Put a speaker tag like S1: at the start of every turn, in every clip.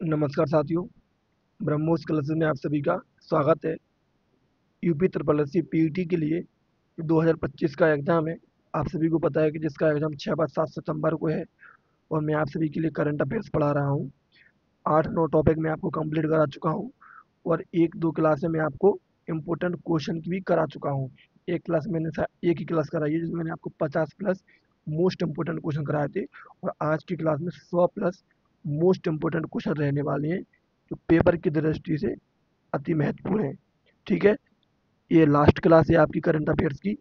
S1: नमस्कार साथियों, ब्रह्मोस क्लासेस में आप सभी का स्वागत है। UP triple S C PET के लिए 2025 का एग्ज़ाम है। आप सभी को पता है कि जिसका एग्ज़ाम 6-7 सितंबर को है और मैं आप सभी के लिए करंट अफेयर्स पढ़ा रहा हूँ। 8-9 टॉपिक मैं आपको कंप्लीट करा चुका हूँ और 1-2 क्लासें मैं आपको इम्पोर्टेंट क्वेश्चन की भी करा चुका हूँ। एक ही क्लास कराई है जिसमें मैंने आपको 50 प्लस मोस्ट इम्पोर्टेंट क्वेश्चन कराए थे और आज की क्लास में 100 प्लस मोस्ट इम्पोर्टेंट क्वेश्चन रहने वाले हैं जो पेपर की दृष्टि से अति महत्वपूर्ण है। ठीक है, ये लास्ट क्लास है आपकी करंट अफेयर्स की।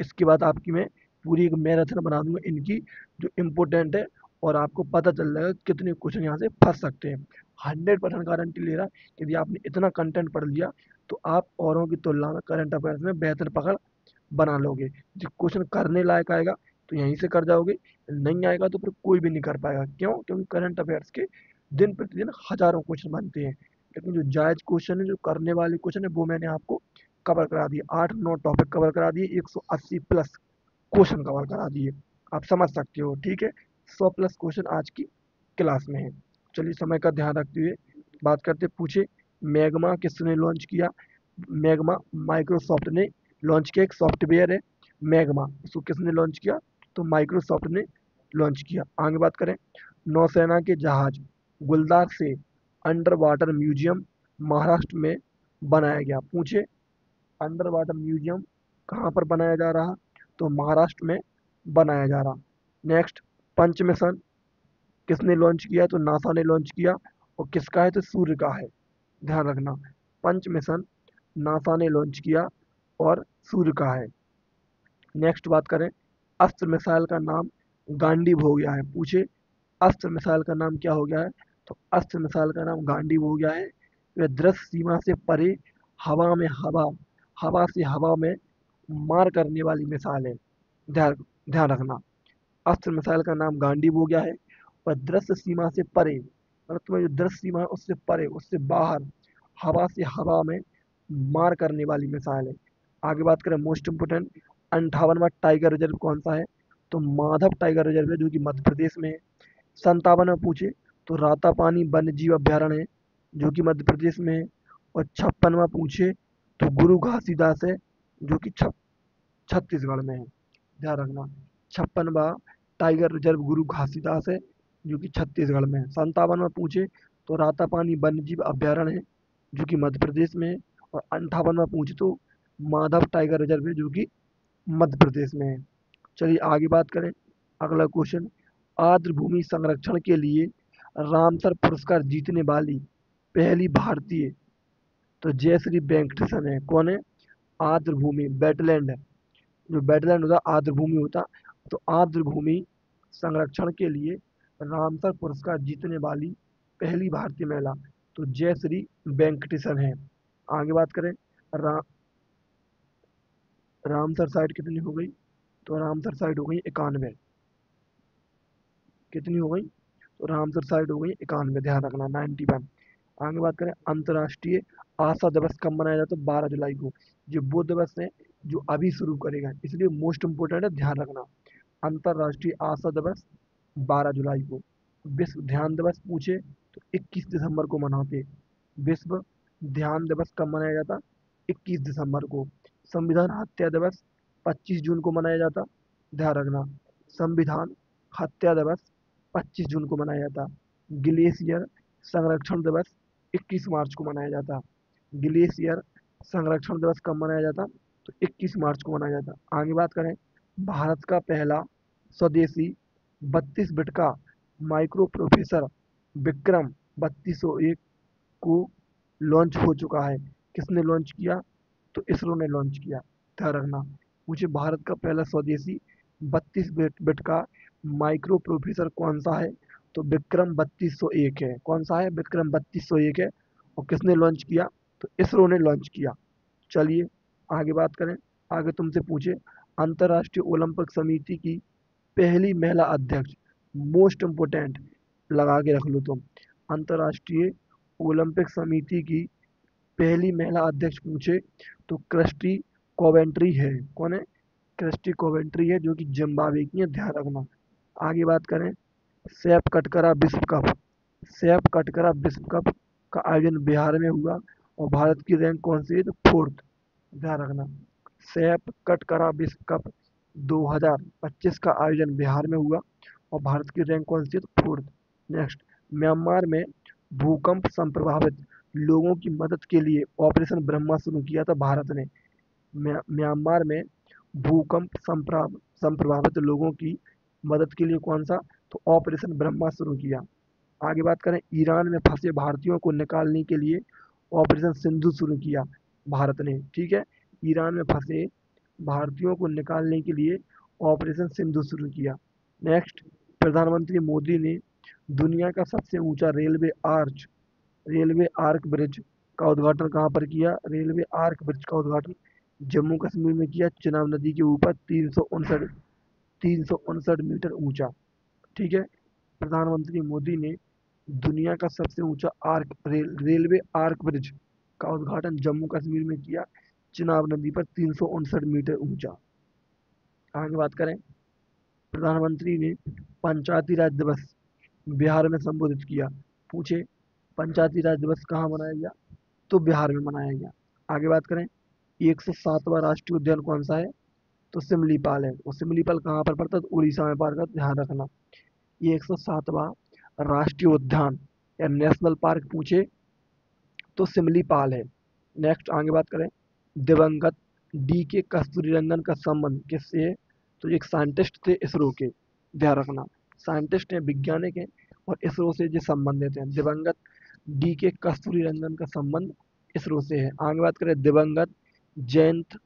S1: इसके बाद आपकी मैं पूरी एक मैराथन बना दूंगा इनकी जो इम्पोर्टेंट है और आपको पता चल जाएगा कितने क्वेश्चन यहाँ से फंस सकते हैं। 100% गारंटी ले रहा यदि आपने इतना कंटेंट पढ़ लिया तो आप औरों की तुलना में करंट अफेयर्स में बेहतर पकड़ बना लोगे। जो क्वेश्चन करने लायक आएगा तो यहीं से कर जाओगे, नहीं आएगा तो फिर कोई भी नहीं कर पाएगा। क्यों? क्योंकि करंट अफेयर्स के दिन प्रतिदिन हजारों क्वेश्चन बनते हैं, लेकिन जो जायज क्वेश्चन है, जो करने वाले क्वेश्चन है, वो मैंने आपको कवर करा दिए। 8-9 टॉपिक कवर करा दिए, 180 प्लस क्वेश्चन कवर करा दिए। आप समझ सकते हो। ठीक है, 100 प्लस क्वेश्चन आज की क्लास में है। चलिए समय का ध्यान रखते हुए बात करते। पूछे मैग्मा किसने लॉन्च किया? मैग्मा माइक्रोसॉफ्ट ने लॉन्च किया। एक सॉफ्टवेयर है मैग्मा, उसको किसने लॉन्च किया? तो माइक्रोसॉफ्ट ने लॉन्च किया। आगे बात करें, नौसेना के जहाज गुलदार से अंडर वाटर म्यूजियम महाराष्ट्र में बनाया गया। पूछे अंडर वाटर म्यूजियम कहाँ पर बनाया जा रहा? तो महाराष्ट्र में बनाया जा रहा। नेक्स्ट, पंच मिशन किसने लॉन्च किया? तो नासा ने लॉन्च किया। और किसका है? तो सूर्य का है। ध्यान रखना, पंच मिशन नासा ने लॉन्च किया और सूर्य का है। नेक्स्ट बात करें, अस्त्र मिसाइल का नाम गांडीव हो गया है। पूछे अस्त्र मिसाइल का नाम क्या हो गया है? तो अस्त्र मिसाइल का नाम गांडीव हो गया है। वह दृश्य सीमा से परे हवा में हवा से हवा में मार करने वाली मिसाइल है। ध्यान ध्यान रखना, अस्त्र मिसाइल का नाम गांडीव हो गया है और दृश्य सीमा से परे, मतलब तुम्हें जो दृश्य सीमा है उससे परे, उससे बाहर हवा से हवा में मार करने वाली मिसाइल है। आगे बात करें, मोस्ट इम्पोर्टेंट 58वां टाइगर रिजर्व कौन सा है? तो माधव टाइगर रिजर्व है, जो कि मध्य प्रदेश में है। 57 में पूछे तो रातापानी वन्य जीव अभ्यारण्य है, जो कि मध्य प्रदेश में है। और 56वां पूछे तो गुरु घासीदास है, जो कि छत्तीसगढ़ में है। ध्यान रखना, 56वां टाइगर रिजर्व गुरु घासीदास है, जो कि छत्तीसगढ़ में है। 57 में पूछे तो रातापानी वन्य जीव अभ्यारण्य है, जो कि मध्य प्रदेश में है। और 58 में पूछे तो माधव टाइगर रिजर्व है, जो कि मध्य प्रदेश में है। चलिए आगे बात करें। अगला क्वेश्चन, आर्द्र भूमि संरक्षण के लिए रामसर पुरस्कार जीतने वाली पहली भारतीय, तो जयश्री वेंकटेशन है। कौन है? आर्द्र भूमि वेटलैंड है, जो वेटलैंड होता आर्द्र भूमि होता। तो आर्द्र भूमि संरक्षण के लिए रामसर पुरस्कार जीतने वाली पहली भारतीय महिला तो जयश्री वेंकटेशन है। आगे बात करें, रा, रामसर साइट कितनी हो गई? तो रामसर साइट हो गई 91। कितनी हो गई? तो रामसर साइट हो गई 91। ध्यान रखना, 91। आगे बात करें, अंतर्राष्ट्रीय आशा दिवस कब मनाया जाता है? 12 जुलाई को। जो वो दिवस है जो अभी शुरू करेगा, इसलिए मोस्ट इंपोर्टेंट है, ध्यान रखना। अंतर्राष्ट्रीय आशा दिवस 12 जुलाई को। विश्व ध्यान दिवस पूछे तो 21 दिसंबर को मनाते। विश्व ध्यान दिवस कब मनाया जाता? 21 दिसंबर को। संविधान हत्या दिवस 25 जून को मनाया जाता। ध्यान रखना, संविधान हत्या दिवस 25 जून को मनाया जाता। ग्लेशियर संरक्षण दिवस 21 मार्च को मनाया जाता। ग्लेशियर संरक्षण दिवस कब मनाया जाता? तो 21 मार्च को मनाया जाता। आगे बात करें, भारत का पहला स्वदेशी 32 बिट का माइक्रो प्रोसेसर विक्रम 3201 को लॉन्च हो चुका है। किसने लॉन्च किया? तो इसरो ने लॉन्च किया। ध्यान रखना, मुझे भारत का पहला स्वदेशी 32 बिट का माइक्रो प्रोसेसर कौन सा है? तो विक्रम 3201 है। कौन सा है? विक्रम 3201 है। और किसने लॉन्च किया? तो इसरो ने लॉन्च किया। चलिए आगे बात करें। आगे तुमसे पूछे, अंतर्राष्ट्रीय ओलंपिक समिति की पहली महिला अध्यक्ष, मोस्ट इम्पोर्टेंट लगा के रख लो तुम। अंतर्राष्ट्रीय ओलंपिक समिति की पहली महिला अध्यक्ष पूछे तो क्रिस्टी कोवेंट्री है। कौन है? क्रिस्टी कोवेंट्री है, जो कि जिम्बाब्वे की है। ध्यान रखना। आगे बात करें, सैफ कटकरा विश्व कप सैफ कटकरा विश्व कप का आयोजन बिहार में हुआ और भारत की रैंक कौन सी है? तो फोर्थ। ध्यान रखना। सैफ कटकरा विश्व कप 2025 का आयोजन बिहार में हुआ और भारत की रैंक कौन सी है? तो फोर्थ। नेक्स्ट, म्यांमार में भूकंप संप्रभावित लोगों की मदद के लिए ऑपरेशन ब्रह्मा शुरू किया था भारत ने। म्यांमार में भूकंप संप्रभावित लोगों की मदद के लिए कौन सा? तो ऑपरेशन ब्रह्मा शुरू किया। आगे बात करें, ईरान में फंसे भारतीयों को निकालने के लिए ऑपरेशन सिंधु शुरू किया भारत ने। ठीक है, ईरान में फंसे भारतीयों को निकालने के लिए ऑपरेशन सिंधु शुरू किया। नेक्स्ट, प्रधानमंत्री मोदी ने दुनिया का सबसे ऊंचा रेलवे आर्क ब्रिज का उद्घाटन कहाँ पर किया? रेलवे आर्क ब्रिज का उद्घाटन जम्मू कश्मीर में किया, चिनाब नदी के ऊपर 359 मीटर ऊंचा। ठीक है, प्रधानमंत्री मोदी ने दुनिया का सबसे ऊंचा रेलवे आर्क ब्रिज का उद्घाटन जम्मू कश्मीर में किया, चिनाब नदी पर 359 मीटर ऊंचा। आगे बात करें, प्रधानमंत्री ने पंचायती राज दिवस बिहार में संबोधित किया। पूछे, पंचायती राज दिवस कहाँ मनाया गया? तो बिहार में मनाया गया। आगे बात करें, 107वां राष्ट्रीय उद्यान कौन सा है? तो सिमलीपाल है। और सिमलीपाल कहाँ पर पड़ता है? तो उड़ीसा में पड़ता है, ध्यान रखना। ये 107वां राष्ट्रीय उद्यान या नेशनल पार्क पूछे तो सिमलीपाल है। नेक्स्ट, आगे बात करें, दिवंगत डी के कस्तूरीरंगन का संबंध किससे है? तो एक साइंटिस्ट थे इसरो के। ध्यान रखना, साइंटिस्ट हैं, वैज्ञानिक हैं और इसरो से जो संबंधित हैं। दिवंगत डी के कस्तूरीरंगन का संबंध इसरो से है। आगे बात करें, दिवंगत जयंत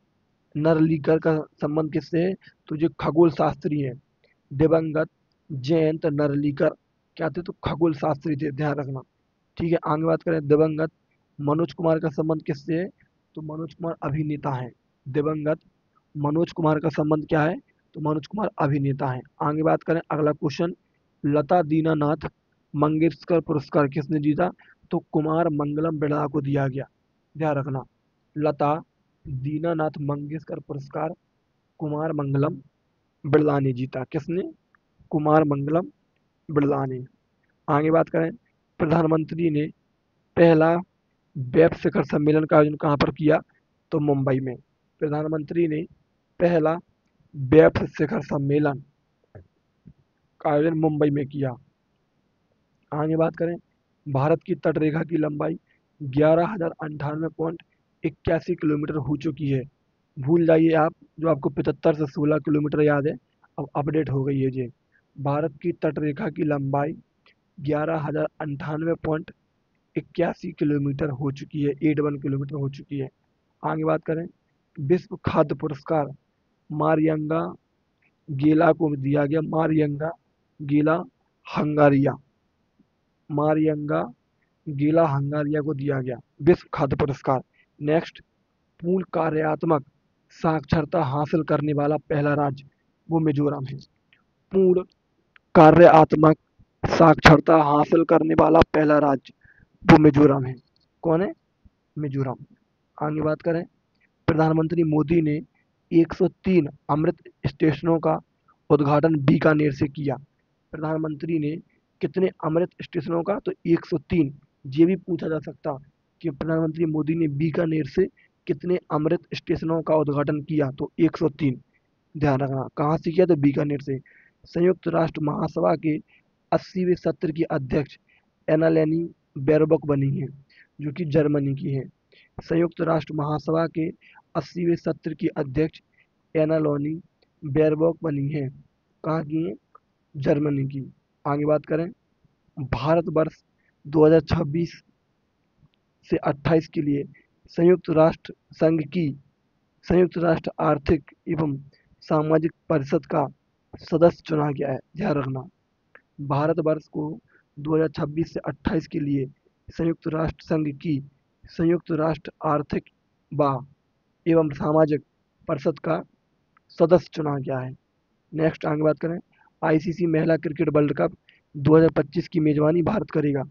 S1: नरलीकर का संबंध किससे है? तो जो खगोल शास्त्री हैं, दिवंगत जयंत नरलीकर क्या थे? तो खगोल शास्त्री थे, ध्यान रखना। ठीक है, आगे बात करें, दिवंगत मनोज कुमार का संबंध किससे है? तो मनोज कुमार अभिनेता है। दिवंगत मनोज कुमार का संबंध क्या है? तो मनोज कुमार अभिनेता है। आगे बात करें, अगला क्वेश्चन, लता दीनानाथ मंगेशकर पुरस्कार किसने जीता? तो कुमार मंगलम बिरला को दिया गया। ध्यान रखना, लता दीनानाथ मंगेशकर पुरस्कार कुमार मंगलम बिरला ने जीता। किसने? कुमार मंगलम बिरला ने। आगे बात करें, प्रधानमंत्री ने पहला वेब शिखर सम्मेलन का आयोजन कहाँ पर किया? तो मुंबई में। प्रधानमंत्री ने पहला वेब शिखर सम्मेलन का आयोजन मुंबई में किया। आगे बात करें, भारत की तट रेखा की लंबाई 11,098.81 किलोमीटर हो चुकी है। भूल जाइए आप जो आपको 75 से 16 किलोमीटर याद है, अब अपडेट हो गई है जी। भारत की तट रेखा की लंबाई 11,098.81 किलोमीटर हो चुकी है, 81 किलोमीटर हो चुकी है। आगे बात करें, विश्व खाद्य पुरस्कार मारियंगा गेला को दिया गया। मारियंगा गेला हंगारिया मारियंगा गेला हंगारिया को दिया गया विश्व खाद्य पुरस्कार। नेक्स्ट, पूर्ण कार्यात्मक साक्षरता हासिल करने वाला पहला राज्य वो मिजोरम है। पूर्ण कार्यात्मक साक्षरता हासिल करने वाला पहला राज्य वो मिजोरम है। कौन है? मिजोरम। आगे बात करें, प्रधानमंत्री मोदी ने 103 अमृत स्टेशनों का उद्घाटन बीकानेर से किया। प्रधानमंत्री ने कितने अमृत स्टेशनों का? तो 103। ये भी पूछा जा सकता कि प्रधानमंत्री मोदी ने बीकानेर से कितने अमृत स्टेशनों का उद्घाटन किया? तो 103। ध्यान रखना, कहाँ से किया? तो बीकानेर से। संयुक्त राष्ट्र महासभा के 80वें सत्र की अध्यक्ष एनालेनी बेरबॉक बनी है, जो कि जर्मनी की है। संयुक्त राष्ट्र महासभा के 80वें सत्र की अध्यक्ष एनालोनी बेरबॉक बनी है। कहाँ की है? जर्मनी की। आगे बात करें, भारत वर्ष 2026 से 28 के लिए संयुक्त राष्ट्र संघ की संयुक्त राष्ट्र आर्थिक एवं सामाजिक परिषद का सदस्य चुना गया है। ध्यान रखना, भारत वर्ष को 2026 से 28 के लिए संयुक्त राष्ट्र संघ की संयुक्त राष्ट्र आर्थिक व एवं सामाजिक परिषद का सदस्य चुना गया है। नेक्स्ट, आगे बात करें, आईसीसी महिला क्रिकेट वर्ल्ड कप 2025 की मेजबानी भारत करेगा।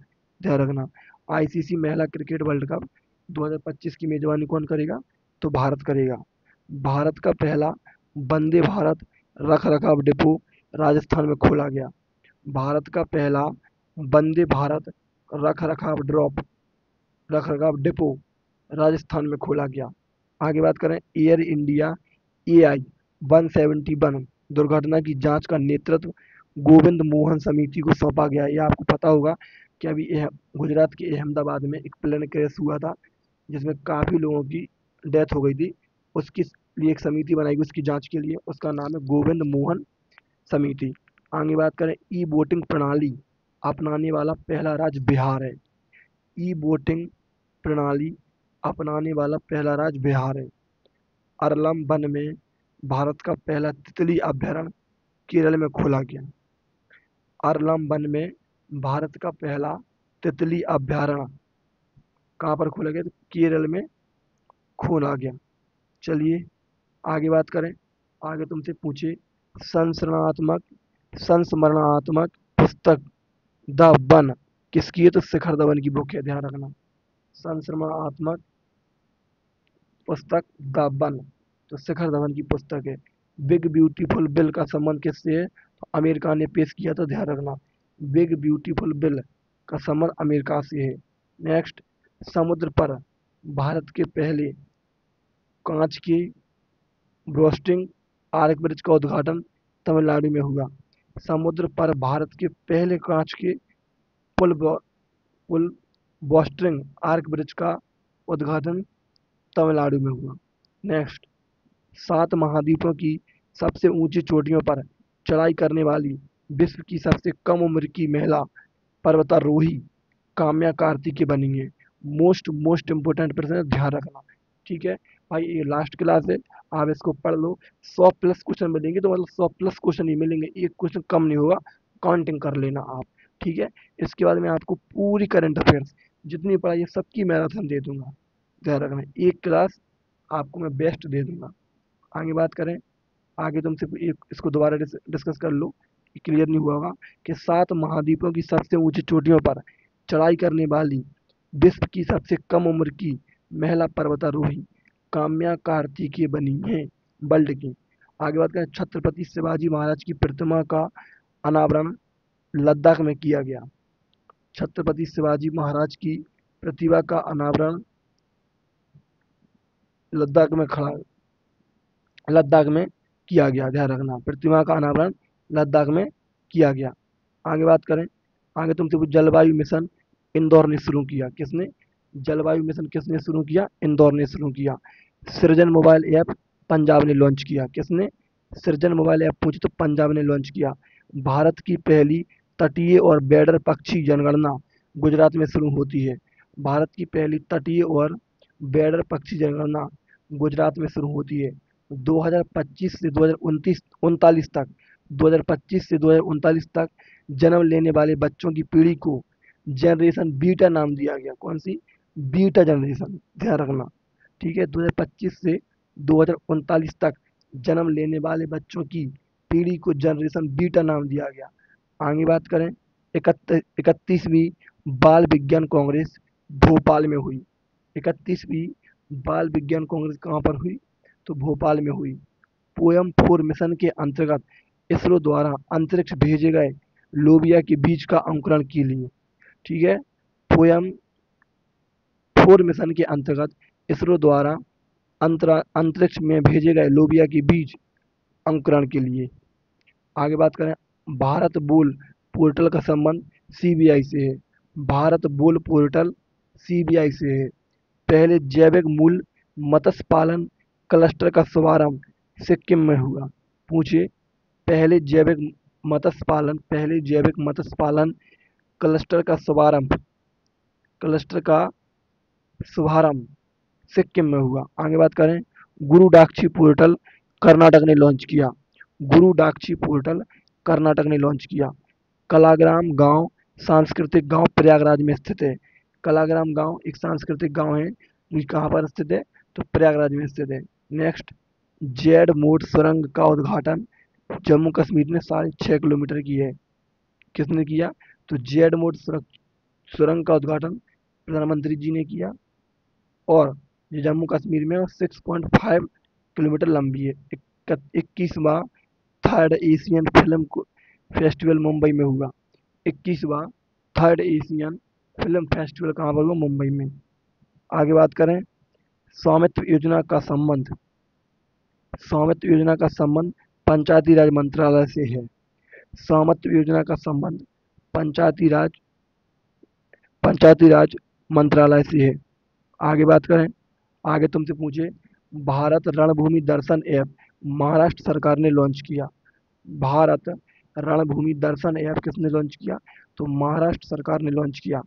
S1: ध्यान रखना, आईसीसी महिला क्रिकेट वर्ल्ड कप 2025 की मेजबानी कौन करेगा? तो भारत करेगा। भारत का पहला वंदे भारत रख रखाव डिपो राजस्थान में खोला गया। भारत का पहला वंदे भारत रख रखाव डिपो राजस्थान में खोला गया। आगे बात करें एयर इंडिया AI 171 दुर्घटना की जांच का नेतृत्व गोविंद मोहन समिति को सौंपा गया। ये आपको पता होगा कि अभी गुजरात के अहमदाबाद में एक प्लेन क्रैश हुआ था जिसमें काफ़ी लोगों की डेथ हो गई थी। उसकी लिए एक समिति बनाई गई उसकी जांच के लिए, उसका नाम है गोविंद मोहन समिति। आगे बात करें ई वोटिंग प्रणाली अपनाने वाला पहला राज्य बिहार है। ई वोटिंग प्रणाली अपनाने वाला पहला राज्य बिहार है। अरलम वन में भारत का पहला तितली अभयारण्य केरल में खोला गया। अरलम वन में भारत का पहला तितली अभयारण्य कहाँ पर खोला गया? तो केरल में खोला गया। चलिए आगे बात करें। आगे तुमसे पूछे संस्मरणात्मक संस्मरणात्मक पुस्तक द वन किसकी है? तो शिखर धवन की बुक है, ध्यान रखना। संस्मरणात्मक पुस्तक द वन तो शिखर धवन की पुस्तक है। बिग ब्यूटीफुल बिल का संबंध किससे है? तो अमेरिका ने पेश किया, तो ध्यान रखना बिग ब्यूटीफुल बिल का संबंध अमेरिका से है। नेक्स्ट, समुद्र पर भारत के पहले कांच के ब्रोस्टिंग आर्क ब्रिज का उद्घाटन तमिलनाडु में हुआ। समुद्र पर भारत के पहले कांच के पुल पुल बोस्टरिंग आर्क ब्रिज का उद्घाटन तमिलनाडु में हुआ। नेक्स्ट, 7 महाद्वीपों की सबसे ऊंची चोटियों पर चढ़ाई करने वाली विश्व की सबसे कम उम्र की महिला पर्वतारोही काम्या कार्तिकेय बनी है। मोस्ट इम्पोर्टेंट प्रश्न है, ध्यान रखना। ठीक है भाई, ये लास्ट क्लास है, आप इसको पढ़ लो। 100+ क्वेश्चन मिलेंगे, तो मतलब 100+ क्वेश्चन ही मिलेंगे, एक क्वेश्चन कम नहीं होगा, काउंटिंग कर लेना आप। ठीक है, इसके बाद मैं आपको पूरी करंट अफेयर्स जितनी पढ़ाई है सबकी मैराथन दे दूंगा, ध्यान रखना। एक क्लास आपको मैं बेस्ट दे दूंगा। आगे बात करें। आगे तुमसे इसको दोबारा डिस्कस कर लो, क्लियर नहीं हुआ होगा कि 7 महाद्वीपों की सबसे ऊंची चोटियों पर चढ़ाई करने वाली विश्व की सबसे कम उम्र की महिला पर्वतारोही काम्या कार्तिकेय बनी है वर्ल्ड की। आगे बात करें, छत्रपति शिवाजी महाराज की प्रतिमा का अनावरण लद्दाख में किया गया। छत्रपति शिवाजी महाराज की प्रतिमा का अनावरण लद्दाख में किया गया, ध्यान रखना। प्रतिमा का अनावरण लद्दाख में किया गया। आगे बात करें। आगे तुमसे जलवायु मिशन इंदौर ने शुरू किया। किसने? जलवायु मिशन किसने शुरू किया? इंदौर ने शुरू किया। सृजन मोबाइल ऐप पंजाब ने लॉन्च किया। किसने? सृजन मोबाइल ऐप पूछे तो पंजाब ने लॉन्च किया। भारत की पहली तटीय और बैडर पक्षी जनगणना गुजरात में शुरू होती है। भारत की पहली तटीय और बैडर पक्षी जनगणना गुजरात में शुरू होती है। 2025 से 2039 तक 2025 से 2039 तक जन्म लेने वाले बच्चों की पीढ़ी को जनरेशन बीटा नाम दिया गया। कौन सी? बीटा जनरेशन, ध्यान रखना। ठीक है, 2025 से 2039 तक जन्म लेने वाले बच्चों की पीढ़ी को जनरेशन बीटा नाम दिया गया। आगे बात करें। 31वीं बाल विज्ञान कांग्रेस भोपाल में हुई। 31वीं बाल विज्ञान कांग्रेस कहाँ पर हुई? तो भोपाल में हुई। पोयम 4 मिशन के अंतर्गत इसरो द्वारा अंतरिक्ष भेजे गए लोबिया के बीज का अंकुरण के लिए। ठीक है, पोयम 4 मिशन के अंतर्गत इसरो द्वारा अंतरिक्ष में भेजे गए लोबिया के बीज अंकुरण के लिए। आगे बात करें। भारत बोल पोर्टल का संबंध CBI से है। भारत बोल पोर्टल CBI से है। पहले जैविक मूल मत्स्य पालन क्लस्टर का शुभारंभ सिक्किम में हुआ। पूछे पहले जैविक मत्स्य पालन क्लस्टर का शुभारंभ सिक्किम में हुआ। आगे बात करें। गुरु डाक्षी पोर्टल कर्नाटक ने लॉन्च किया। गुरु डाक्षी पोर्टल कर्नाटक ने लॉन्च किया। कलाग्राम गांव सांस्कृतिक गांव प्रयागराज में स्थित है। कलाग्राम गांव एक सांस्कृतिक गांव है, जो कहाँ पर स्थित है? तो प्रयागराज में स्थित है। नेक्स्ट, जेड मोड सुरंग का उद्घाटन जम्मू कश्मीर में 6.5 किलोमीटर की है। किसने किया? तो जेड मोड सुरंग का उद्घाटन प्रधानमंत्री जी ने किया, और ये जम्मू कश्मीर में 6.5 किलोमीटर लंबी है। 21वां third Asian film festival Mumbai में हुआ। 21वां थर्ड एशियन फिल्म फेस्टिवल कहाँ पर हुआ? मुंबई में। आगे बात करें, स्वामित्व योजना का संबंध, स्वामित्व योजना का संबंध पंचायती राज मंत्रालय से है। स्वामित्व योजना का संबंध पंचायती राज पंचायती राज मंत्रालय से है। आगे बात करें, आगे तुमसे पूछे, भारत रणभूमि दर्शन ऐप महाराष्ट्र सरकार ने लॉन्च किया। भारत रणभूमि दर्शन ऐप किसने लॉन्च किया? तो महाराष्ट्र सरकार ने लॉन्च किया।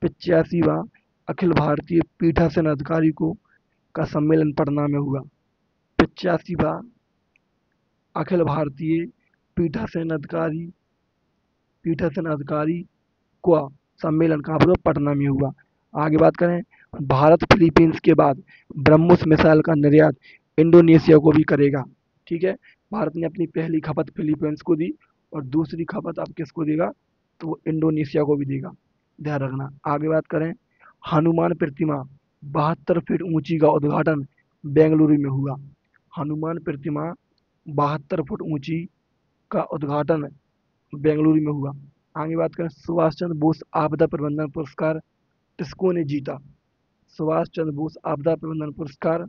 S1: 85वां अखिल भारतीय पीठासीन अधिकारी को का सम्मेलन पटना में हुआ। 85वां अखिल भारतीय पीठासीन अधिकारी पीठासीन अधिकारी का सम्मेलन कहाँ पर हुआ? पटना में हुआ। आगे बात करें, भारत फिलीपींस के बाद ब्रह्मोस मिसाइल का निर्यात इंडोनेशिया को भी करेगा। ठीक है, भारत ने अपनी पहली खपत फिलीपींस को दी और दूसरी खपत अब किसको देगा? तो वो इंडोनेशिया को भी देगा, ध्यान रखना। आगे बात करें, हनुमान प्रतिमा 72 फीट ऊंची का उद्घाटन बेंगलुरु में हुआ। हनुमान प्रतिमा 72 फुट ऊंची का उद्घाटन बेंगलुरु में हुआ। आगे बात करें, सुभाष चंद्र बोस आपदा प्रबंधन पुरस्कार किसको ने जीता? सुभाष चंद्र बोस आपदा प्रबंधन पुरस्कार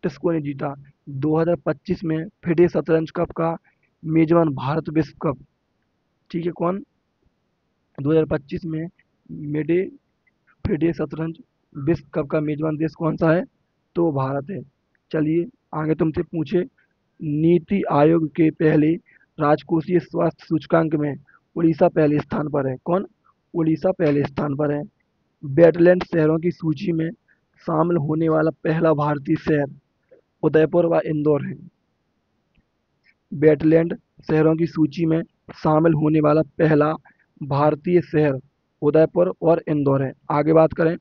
S1: किसको ने जीता? 2025 में फिडे शतरंज कप का मेजबान भारत विश्व कप, ठीक है, कौन? 2025 में मेडे फिडे शतरंज विश्व कप का मेजबान देश कौन सा है? तो भारत है। चलिए आगे तुमसे पूछे, नीति आयोग के पहले राजकोषीय स्वास्थ्य सूचकांक में उड़ीसा पहले स्थान पर है। कौन? उड़ीसा पहले स्थान पर है। वेटलैंड शहरों की सूची में शामिल होने वाला पहला भारतीय शहर उदयपुर व इंदौर है। वेटलैंड शहरों की सूची में शामिल होने वाला पहला भारतीय शहर उदयपुर और इंदौर है। आगे बात करें,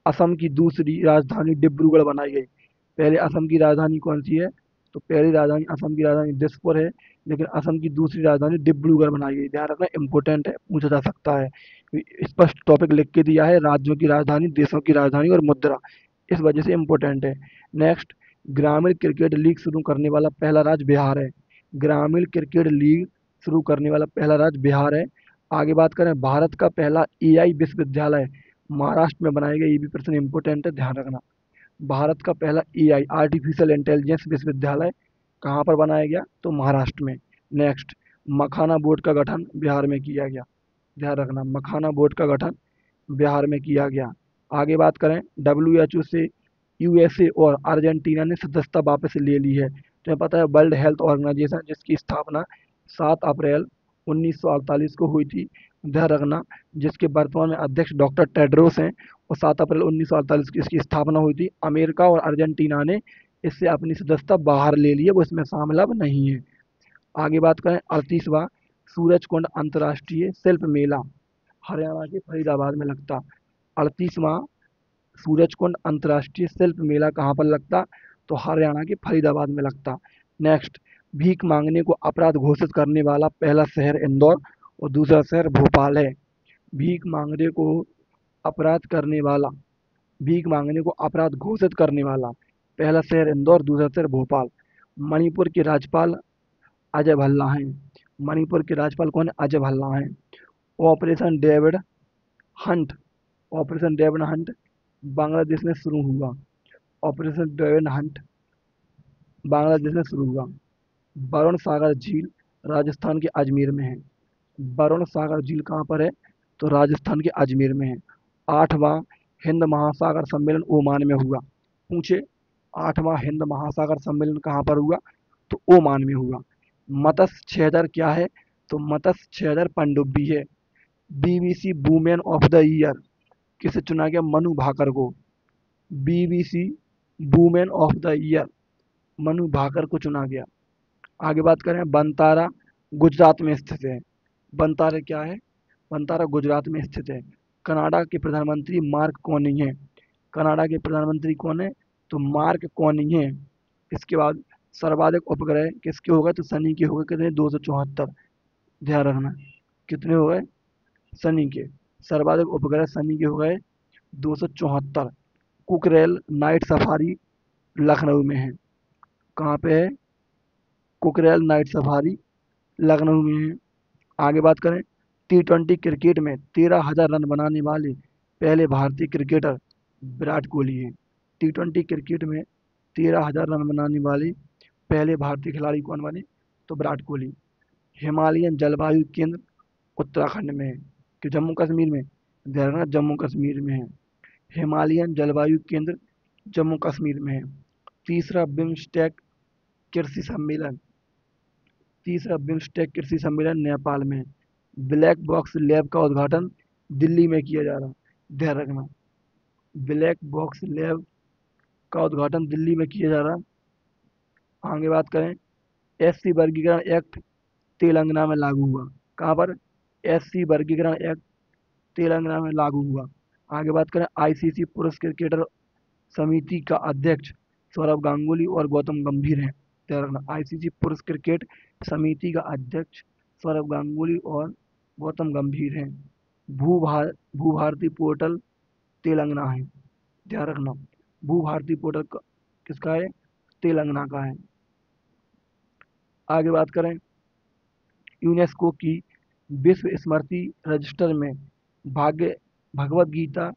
S1: असम की दूसरी राजधानी डिब्रूगढ़ बनाई गई। पहले असम की राजधानी कौन सी है? तो पहली राजधानी असम की राजधानी दिसपुर है, लेकिन असम की दूसरी राजधानी डिब्रूगढ़ बनाई गई। ध्यान रखना, इंपॉर्टेंट है, पूछा जा सकता है। स्पष्ट टॉपिक लिख के दिया है, राज्यों की राजधानी, देशों की राजधानी और मुद्रा, इस वजह से इंपॉर्टेंट है। नेक्स्ट, ग्रामीण क्रिकेट लीग शुरू करने वाला पहला राज्य बिहार है। ग्रामीण क्रिकेट लीग शुरू करने वाला पहला राज्य बिहार है। आगे बात करें, भारत का पहला एआई विश्वविद्यालय महाराष्ट्र में बनाया गया। ये भी प्रश्न इंपॉर्टेंट है, ध्यान रखना। भारत का पहला एआई आर्टिफिशियल इंटेलिजेंस विश्वविद्यालय कहाँ पर बनाया गया? तो महाराष्ट्र में। नेक्स्ट, मखाना बोर्ड का गठन बिहार में किया गया। ध्यान रखना, मखाना बोर्ड का गठन बिहार में किया गया। आगे बात करें, डब्ल्यूएचओ से यूएसए और अर्जेंटीना ने सदस्यता वापस ले ली है। तुम्हें पता है, वर्ल्ड हेल्थ ऑर्गेनाइजेशन जिसकी स्थापना 7 अप्रैल 1948 को हुई थी, ध्यान रखना, जिसके वर्तमान में अध्यक्ष डॉक्टर टेड्रोस हैं, और 7 अप्रैल 1948 की इसकी स्थापना हुई थी। अमेरिका और अर्जेंटीना ने इससे अपनी सदस्यता बाहर ले ली है, वो इसमें शामिल अब नहीं है। आगे बात करें, 38वां सूरजकुंड अंतर्राष्ट्रीय शिल्प मेला हरियाणा के फरीदाबाद में लगता। 38वां सूरजकुंड अंतर्राष्ट्रीय शिल्प मेला कहाँ पर लगता? तो हरियाणा के फरीदाबाद में लगता। नेक्स्ट, भीख मांगने को अपराध घोषित करने वाला पहला शहर इंदौर और दूसरा शहर भोपाल है। भीख मांगने को अपराध करने वाला भीख मांगने को अपराध घोषित करने वाला पहला शहर इंदौर, दूसरा शहर भोपाल। मणिपुर के राज्यपाल अजय भल्ला हैं। मणिपुर के राज्यपाल कौन है? अजय भल्ला हैं। Operation David Hunt operation David Hunt Bangladesh में शुरू हुआ। ऑपरेशन डेविड हंट बांग्लादेश में शुरू हुआ। वरुण सागर झील राजस्थान के अजमेर में है। वरुण सागर झील कहाँ पर है? तो राजस्थान के अजमेर में है। 8वां हिंद महासागर सम्मेलन ओमान में हुआ। पूछे, 8वां हिंद महासागर सम्मेलन कहाँ पर हुआ? तो ओमान में हुआ। मत्स्य छेदर क्या है? तो मत्स्य छेदर पनडुब्बी है। BBC women of the year किसे चुना गया? मनु भाकर को। BBC women of the year Manu Bhaker को चुना गया। आगे बात करें, बनतारा गुजरात में स्थित है। बनतारा क्या है? बनतारा गुजरात में स्थित है। कनाडा के प्रधानमंत्री मार्क कॉनिंग हैं। कनाडा के प्रधानमंत्री कौन है? तो मार्क कॉनिंग हैं। इसके बाद सर्वाधिक उपग्रह किसके हो गए? तो सनी के हो गए। कितने? 274। ध्यान रखना, कितने हो गए? सनी के। सर्वाधिक उपग्रह सनी के हो गए 274। कुकरेल नाइट सफारी लखनऊ में है। कहाँ पे है? कुकरेल नाइट सफारी लखनऊ में है। आगे बात करें, T20 क्रिकेट में 13,000 रन बनाने वाले पहले भारतीय क्रिकेटर विराट कोहली हैं। T20 क्रिकेट में 13,000 रन बनाने वाले पहले भारतीय खिलाड़ी कौन बने? तो विराट कोहली। हिमालयन जलवायु केंद्र उत्तराखंड में है कि जम्मू कश्मीर में? ध्यान रखना, जम्मू कश्मीर में है। हिमालयन जलवायु केंद्र जम्मू कश्मीर में है। तीसरा बिम्स्टेक कृषि सम्मेलन तीसरा बिम्स्टेक कृषि सम्मेलन नेपाल में है। ब्लैक बॉक्स लैब का उद्घाटन दिल्ली में किया जा रहा है। ध्यान रखना, ब्लैक बॉक्स लैब का उद्घाटन दिल्ली में किया जा रहा है। आगे बात करें, एससी वर्गीकरण एक्ट तेलंगाना में लागू हुआ। कहाँ पर? एससी वर्गीकरण एक्ट तेलंगाना में लागू हुआ। आगे बात करें, आईसीसी पुरुष क्रिकेटर समिति का अध्यक्ष सौरव गांगुली और गौतम गंभीर हैं। ध्यान रखना, आईसीसी पुरुष क्रिकेट समिति का अध्यक्ष सौरव गांगुली और गौतम गंभीर हैं। भू भारती पोर्टल तेलंगाना है। ध्यान रखना, भू भारती पोर्टल किसका है? तेलंगाना का है। आगे बात करें, यूनेस्को की विश्व स्मृति रजिस्टर में भगवत गीता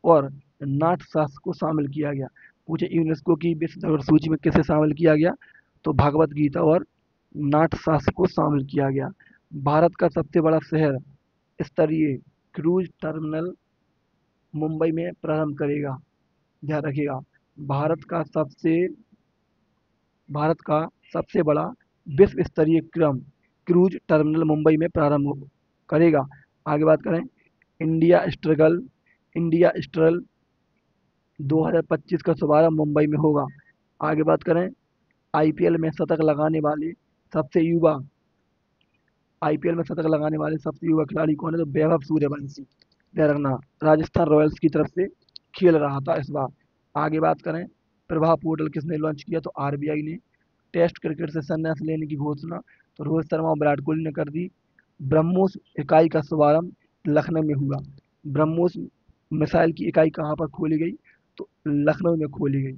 S1: और नाट्यशास्त्र को शामिल किया गया। पूछे, यूनेस्को की विश्व धरोहर सूची में किसे शामिल किया गया? तो भगवत गीता और नाट्यशास्त्र को शामिल किया गया। भारत का सबसे बड़ा शहर स्तरीय क्रूज टर्मिनल मुंबई में प्रारंभ करेगा। ध्यान रखिएगा, भारत का सबसे बड़ा विश्व स्तरीय क्रूज टर्मिनल मुंबई में प्रारंभ करेगा। आगे बात करें, इंडिया स्ट्रल 2025 का शुभारंभ मुंबई में होगा। आगे बात करें, आईपीएल में शतक लगाने वाले सबसे युवा खिलाड़ी कौन है? तो वैभव सूर्यवंशी। ध्यान रखना, राजस्थान रॉयल्स की तरफ से खेल रहा था इस बार। आगे बात करें, प्रभाव पोर्टल किसने लॉन्च किया? तो आरबीआई ने। टेस्ट क्रिकेट से संन्यास लेने की घोषणा तो रोहित शर्मा और विराट कोहली ने कर दी। ब्रह्मोस इकाई का शुभारंभ लखनऊ में हुआ। ब्रह्मोस मिसाइल की इकाई कहाँ पर खोली गई? तो लखनऊ में खोली गई।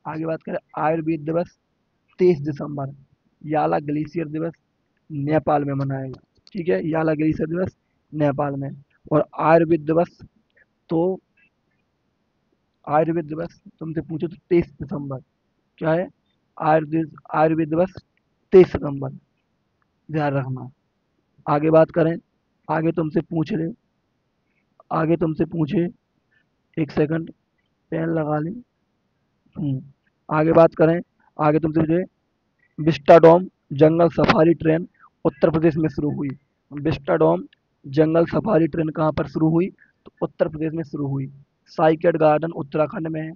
S1: आगे बात करें, आयुर्वेद दिवस 23 दिसंबर, याला ग्लेशियर दिवस नेपाल में मनाया गया। ठीक है, याला ग्लेशियर दिवस नेपाल में। और तो आयुर्वेद दिवस तुमसे पूछो तो 23 दिसंबर। क्या है? आयुर्वेद दिवस 23 सितंबर। ध्यान रखना। आगे बात करें, आगे तुमसे पूछ ले आगे तुमसे पूछे, एक सेकंड पेन लगा लें। आगे बात करें, आगे तुमसे पूछे, विस्टाडोम जंगल सफारी ट्रेन उत्तर प्रदेश में शुरू हुई। विस्टाडोम जंगल सफारी ट्रेन कहाँ पर शुरू हुई? तो उत्तर प्रदेश में शुरू हुई। साइकेड गार्डन उत्तराखंड में है।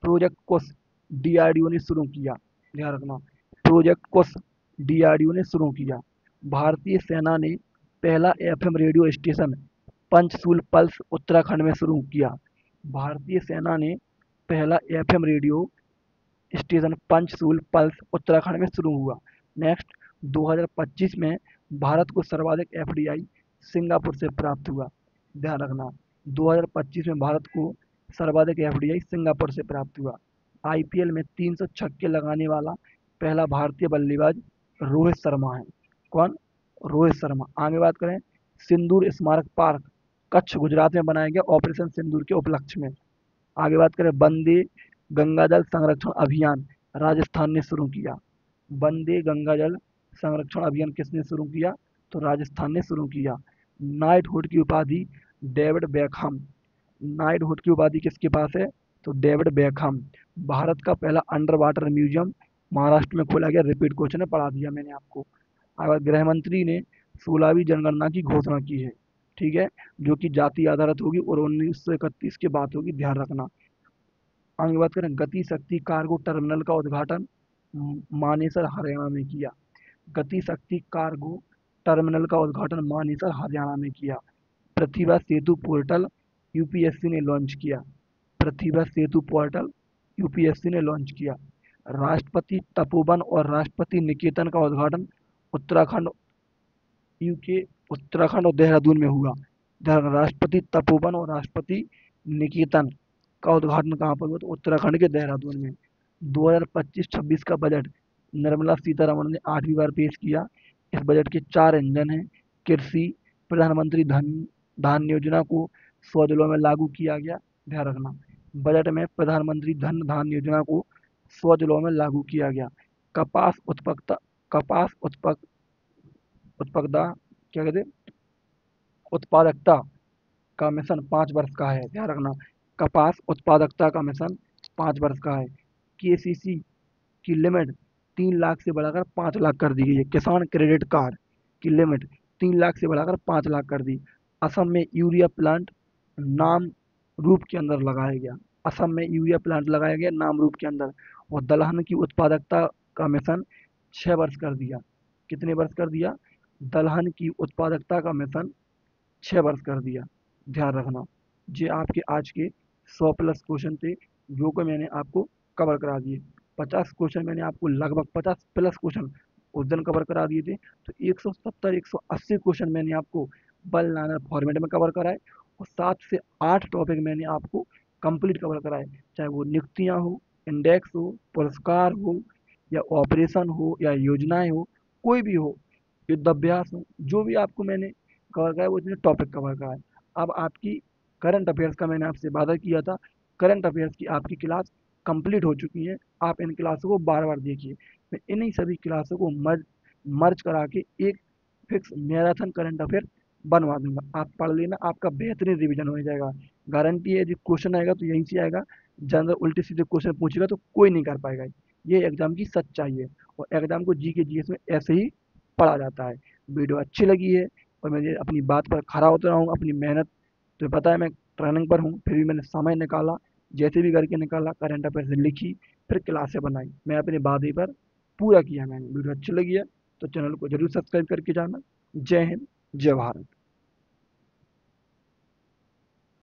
S1: प्रोजेक्ट कुश डीआरडीओ ने शुरू किया। ध्यान रखना, प्रोजेक्ट कुश डीआरडीओ ने शुरू किया। भारतीय सेना ने पहला FM radio station Panchshul pulse Uttarakhand में शुरू किया। भारतीय सेना ने पहला FM radio station Panchshul pulse Uttarakhand में शुरू हुआ। नेक्स्ट, 2025 में भारत को सर्वाधिक एफडीआई सिंगापुर से प्राप्त हुआ। ध्यान रखना, 2025 में भारत को सर्वाधिक एफडीआई सिंगापुर से प्राप्त हुआ। आईपीएल में 300 छक्के लगाने वाला पहला भारतीय बल्लेबाज रोहित शर्मा है। कौन? रोहित शर्मा। आगे बात करें, सिंदूर स्मारक पार्क कच्छ गुजरात में बनाया गया ऑपरेशन सिंदूर के उपलक्ष्य में। आगे बात करें, वंदे गंगा जल संरक्षण अभियान राजस्थान ने शुरू किया। वंदे गंगा जल संरक्षण अभियान किसने शुरू किया? तो राजस्थान ने शुरू किया। नाइटहुड की उपाधि डेविड बेकहम नाइटहुड की उपाधि किसके पास है? तो डेविड बेकहम। भारत का पहला अंडर वाटर म्यूजियम महाराष्ट्र में खोला गया। रिपीट क्वेश्चन है, पढ़ा दिया मैंने आपको। अगर गृह मंत्री ने 16वीं जनगणना की घोषणा की है, ठीक है, जो कि जाति आधारित होगी और 1931 के बाद होगी। ध्यान रखना। आगे बात करें, गति शक्ति कार्गो टर्मिनल का उद्घाटन मानेसर हरियाणा में किया। गति शक्ति कार्गो टर्मिनल का उद्घाटन मानेसर हरियाणा में किया। प्रतिभा सेतु पोर्टल यूपीएससी ने लॉन्च किया। प्रतिभा सेतु पोर्टल यूपीएससी ने लॉन्च किया। राष्ट्रपति तपोवन और राष्ट्रपति निकेतन का उद्घाटन उत्तराखंड और देहरादून में हुआ। राष्ट्रपति तपोवन और राष्ट्रपति निकेतन का उद्घाटन कहाँ पर हुआ? तो उत्तराखंड के देहरादून में। 2025-26 का बजट निर्मला सीतारमण ने 8वीं बार पेश किया। इस बजट के 4 इंजन हैं, कृषि, प्रधानमंत्री धान योजना को 100 जिलों में लागू किया गया। ध्यान रखना, बजट में प्रधानमंत्री धान योजना को 100 जिलों में लागू किया गया। कपास उत्पादकता क्या कहते हैं, उत्पादकता का मिशन 5 वर्ष का है। ध्यान रखना, कपास उत्पादकता का मिशन 5 वर्ष का है। केसीसी की लिमिट 3 लाख से बढ़ाकर 5 लाख कर दी गई है। किसान क्रेडिट कार्ड की लिमिट 3 लाख से बढ़ाकर 5 लाख कर दी। असम में यूरिया प्लांट नाम रूप के अंदर लगाया गया। असम में यूरिया प्लांट लगाया गया नाम रूप के अंदर। और दलहन की उत्पादकता का मिशन 6 वर्ष कर दिया। कितने वर्ष कर दिया? दलहन की उत्पादकता का मिशन 6 वर्ष कर दिया। ध्यान रखना, ये आपके आज के 100+ क्वेश्चन थे जो कि मैंने आपको कवर करा दिए। 50 क्वेश्चन मैंने आपको, लगभग 50+ क्वेश्चन उस दिन कवर करा दिए थे। तो 170-180 क्वेश्चन मैंने आपको बल लाइनर फॉर्मेट में कवर कराए और 7 से 8 टॉपिक मैंने आपको कंप्लीट कवर कराए। चाहे वो नियुक्तियाँ हो, इंडेक्स हो, पुरस्कार हो, या ऑपरेशन हो, या योजनाएं हो, कोई भी हो, युद्धाभ्यास हो, जो भी आपको मैंने कवर कराया वो इतने टॉपिक कवर कराए। अब आपकी करंट अफेयर्स का मैंने आपसे वादा किया था, करंट अफेयर्स की आपकी क्लास कंप्लीट हो चुकी है। आप इन क्लासों को बार बार देखिए। मैं इन्हीं सभी क्लासों को मर्ज करा के एक फिक्स मैराथन करंट अफेयर बनवा दूंगा। आप पढ़ लेना, आपका बेहतरीन रिवीजन हो जाएगा। गारंटी है, यदि क्वेश्चन आएगा तो यहीं से आएगा। जनरल उल्टे सीधे क्वेश्चन पूछेगा तो कोई नहीं कर पाएगा। ये एग्जाम की सच्चाई है और एग्जाम को जी के जीएस में ऐसे ही पढ़ा जाता है। वीडियो अच्छी लगी है और मैं अपनी बात पर खरा होता रहूँगा। अपनी मेहनत तो पता है, मैं ट्रेनिंग पर हूँ, फिर भी मैंने समय निकाला, जैसे भी करके निकाला, करंट अफेयर से लिखी, फिर क्लासें बनाई। मैं अपने वादे पर पूरा किया। मैंने वीडियो अच्छी लगी है तो चैनल को जरूर सब्सक्राइब करके जाना। जय हिंद, जय भारत।